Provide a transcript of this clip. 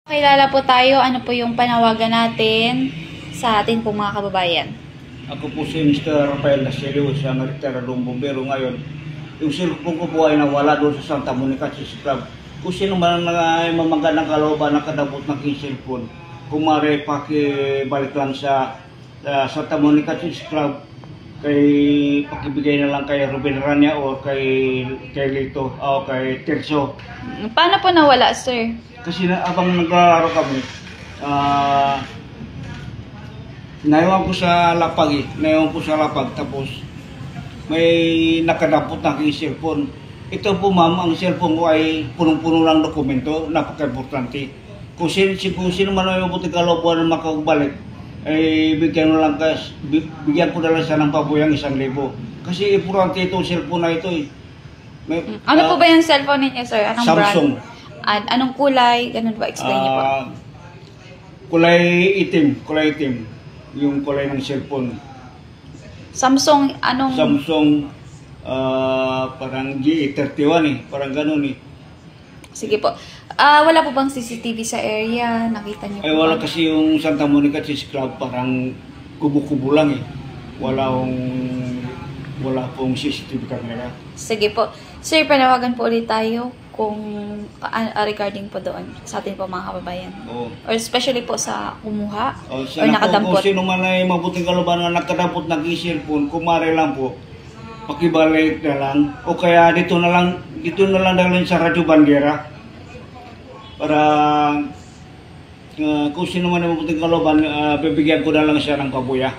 Kilala po tayo, ano po yung panawagan natin sa atin po mga kababayan? Ako po si Mr. Rafael Nasilio, sa retiradong bumbero ngayon. Yung cellphone ko po ay nawala doon sa Santa Monica Chess Club. Kung sino man ay mamagandang kalooban nakadabot ng cellphone, kung maaari pakibalik lang sa Santa Monica Chess Club, pakibigay na lang kay Ruben Rania o kay Lito o kay Terzo. Paano po nawala, sir? Kasi abang naglalaro kami, naiwan ko sa lapag tapos may nakadapot na aking cellphone. Ito po ma'am, ang cellphone ko ay punong-puno ng dokumento, napaka-importante. Kung sino man ay mabuting kalooban na makabalik, ay bigyan ko na lang siya ng pabuyang 1,000. Kasi importante itong cellphone na ito eh. Ano po ba yung cellphone ninyo, sir? Anong Samsung. brand? Anong kulay? Ganun ba? Explain niyo po. Kulay itim. Yung kulay ng cellphone. Samsung, anong? Samsung, parang G31 eh. Parang ganun eh. Sige po. Wala po bang CCTV sa area? Nakita niyo po? Ay wala kasi yung Santa Monica Chess Club, parang kubo-kubo lang eh. Wala pong CCTV camera. Sige po. Sir, panawagan po ulit tayo kung regarding po doon sa atin po mga kababayan. Oo. Or especially po sa kumuha or nakadampot. nakadampot. Kung sino man ay mabuting kalooban na nakadampot ng cellphone, kumare lang po, pakibalik na lang. O kaya dito na lang dalhin sa Radyo Bandera. Para kung sino man ay mabuting kalooban, bibigyan ko na lang siya ng pabuya.